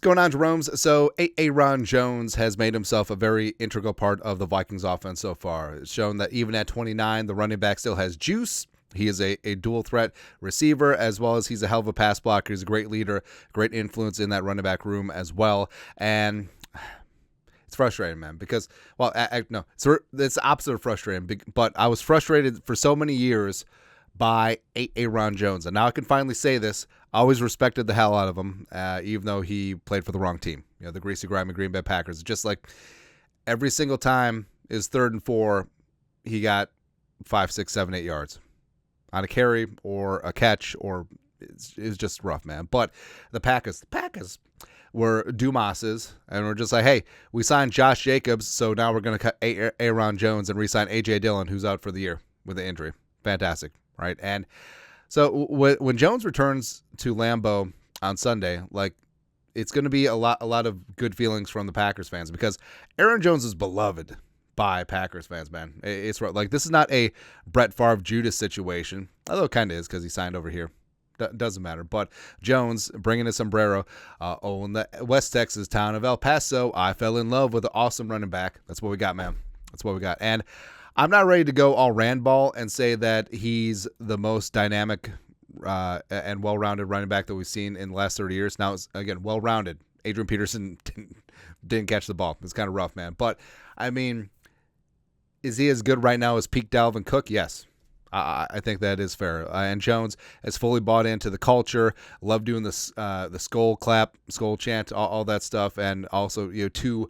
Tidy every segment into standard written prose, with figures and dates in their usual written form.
going on, Jerome's? So Aaron Jones has made himself a very integral part of the Vikings offense so far. It's shown that even at 29, the running back still has juice. He is a dual threat receiver, as well as he's a hell of a pass blocker. He's a great leader, great influence in that running back room as well. And it's frustrating, man, because, well, no, it's the opposite of frustrating, but I was frustrated for so many years by Aaron Jones. And now I can finally say this. I always respected the hell out of him, even though he played for the wrong team. You know, the Greasy, Grimy Green Bay Packers. Just like every single time is 3rd and 4, he got 5, 6, 7, 8 yards on a carry or a catch, or it's just rough, man. But the Packers were Dumas's, and we're just like, hey, we signed Josh Jacobs, so now we're going to cut Aaron Jones and re-sign A.J. Dillon, who's out for the year with an injury. Fantastic, right? And so when Jones returns to Lambeau on Sunday, like, it's going to be a lot of good feelings from the Packers fans, because Aaron Jones is beloved by Packers fans, man. It's like, this is not a Brett Favre Judas situation, although it kind of is because he signed over here. Doesn't matter. But Jones bringing his sombrero, in the West Texas town of El Paso, I fell in love with an awesome running back. That's what we got, man. That's what we got. And I'm not ready to go all Randball and say that he's the most dynamic and well-rounded running back that we've seen in the last 30 years. Now, it's, again, well-rounded. Adrian Peterson didn't catch the ball. It's kind of rough, man. But, I mean, is he as good right now as peak Dalvin Cook? Yes. I think that is fair. And Jones has fully bought into the culture. Love doing this, the skull clap, skull chant, all that stuff. And also, you know,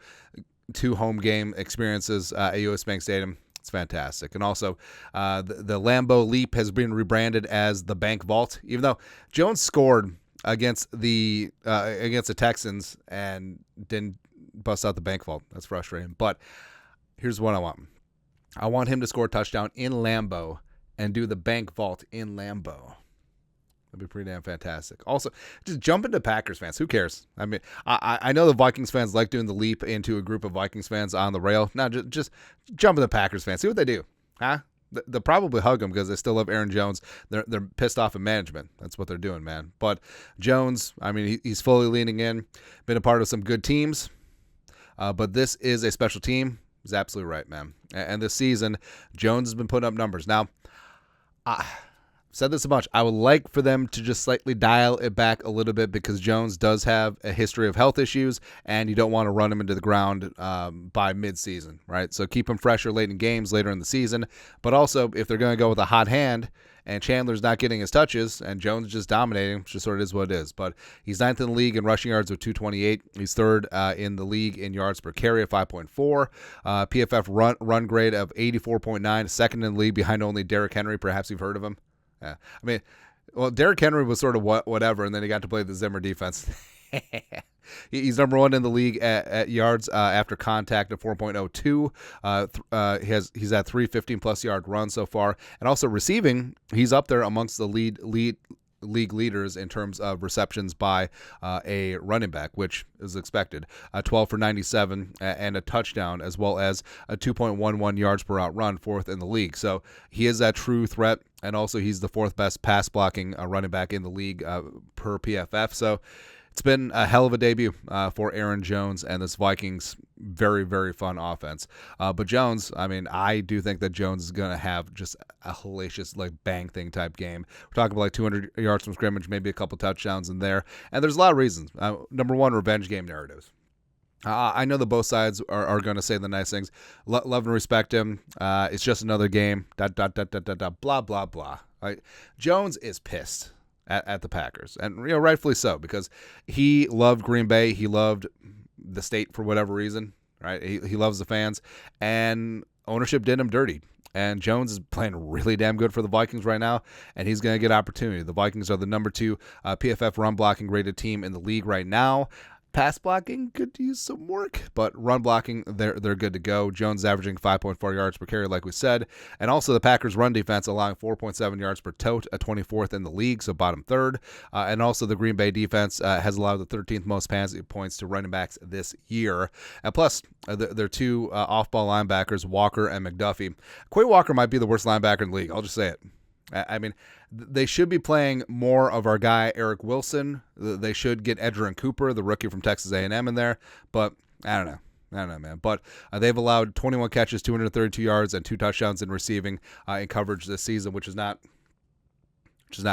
two home game experiences at US Bank Stadium. It's fantastic. And also, the Lambeau Leap has been rebranded as the Bank Vault, even though Jones scored against the Texans and didn't bust out the Bank Vault. That's frustrating. But here's what I want. I want him to score a touchdown in Lambeau and do the Bank Vault in Lambeau. That'd be pretty damn fantastic. Also, just jump into Packers fans. Who cares? I mean, I know the Vikings fans like doing the leap into a group of Vikings fans on the rail. Now, just jump into Packers fans. See what they do. Huh? They'll probably hug him because they still love Aaron Jones. They're pissed off at management. That's what they're doing, man. But Jones, I mean, he's fully leaning in. Been a part of some good teams. But this is a special team. He's absolutely right, man. And this season, Jones has been putting up numbers. Now, I've said this a bunch. I would like for them to just slightly dial it back a little bit, because Jones does have a history of health issues, and you don't want to run him into the ground by midseason, right? So keep him fresher late in games later in the season. But also, if they're going to go with a hot hand and Chandler's not getting his touches and Jones is just dominating, which just sort of is what it is. But he's 9th in the league in rushing yards with 228. He's 3rd in the league in yards per carry at 5.4. PFF run grade of 84.9. 2nd in the league behind only Derrick Henry. Perhaps you've heard of him. Yeah. I mean, well, Derrick Henry was sort of whatever, and then he got to play the Zimmer defense. He's number 1 in the league at yards after contact at 4.02. He's at 3 15-plus yard runs so far. And also receiving, he's up there amongst the league leaders in terms of receptions by a running back, which is expected. 12 for 97 and a touchdown, as well as a 2.11 yards per out run, 4th in the league. So he is that true threat, and also he's the 4th best pass blocking running back in the league per PFF. So it's been a hell of a debut for Aaron Jones and this Vikings very, very fun offense. But Jones, I mean, I do think that Jones is going to have just a hellacious, like, bang thing type game. We're talking about like 200 yards from scrimmage, maybe a couple touchdowns in there. And there's a lot of reasons. Number one, revenge game narratives. I know that both sides are going to say the nice things. Love and respect him. It's just another game. Blah, blah, blah. Right? Jones is pissed at the Packers, and rightfully so, because he loved Green Bay. He loved the state for whatever reason, right? He loves the fans, and ownership did him dirty. And Jones is playing really damn good for the Vikings right now, and he's going to get opportunity. The Vikings are the number 2 PFF run blocking rated team in the league right now. Pass blocking could use some work, but run blocking, they're good to go. Jones averaging 5.4 yards per carry, like we said. And also the Packers' run defense allowing 4.7 yards per tote, a 24th in the league, so bottom 3rd. And also the Green Bay defense has allowed the 13th most passing points to running backs this year. And plus, their 2 off-ball linebackers, Walker and McDuffie. Quay Walker might be the worst linebacker in the league. I'll just say it. I mean, they should be playing more of our guy Eric Wilson. They should get Edgerrin Cooper, the rookie from Texas A&M, in there. But I don't know, man. But they've allowed 21 catches, 232 yards, and 2 touchdowns in receiving in coverage this season, which is not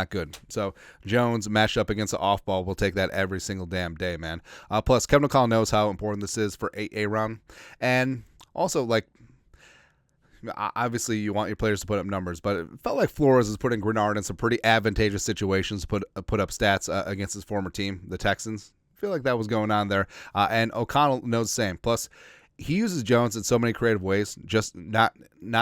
good. So Jones matched up against the off ball. We'll take that every single damn day, man. Plus, Kevin O'Connell knows how important this is for Aaron. And also, like, obviously you want your players to put up numbers, but it felt like Flores is putting Grenard in some pretty advantageous situations to put up stats against his former team, the Texans. I feel like that was going on there. And O'Connell knows the same. Plus, he uses Jones in so many creative ways, just not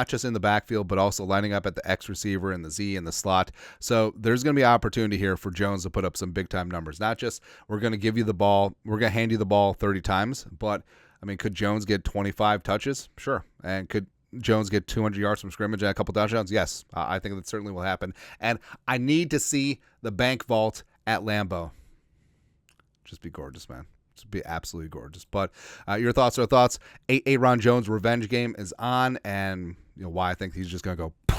just in the backfield, but also lining up at the X receiver and the Z and the slot. So there's going to be opportunity here for Jones to put up some big-time numbers. Not just we're going to give you the ball, we're going to hand you the ball 30 times, but, I mean, could Jones get 25 touches? Sure. And could Jones get 200 yards from scrimmage and a couple touchdowns? Yes, I think that certainly will happen. And I need to see the bank vault at Lambeau. Just be gorgeous, man. Just be absolutely gorgeous. But your thoughts are thoughts. Aaron Jones' revenge game is on, and you know why I think he's just going to go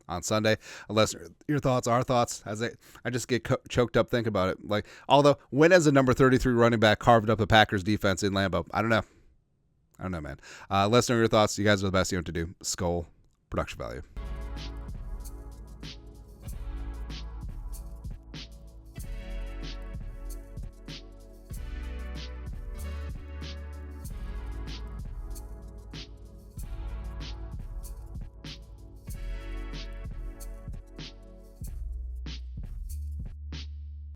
on Sunday. Unless your thoughts are thoughts. I just get choked up thinking about it. Like, although, when has a number 33 running back carved up the Packers defense in Lambeau? I don't know, man. Let us know your thoughts. You guys are the best. You know what to do. Skull production value.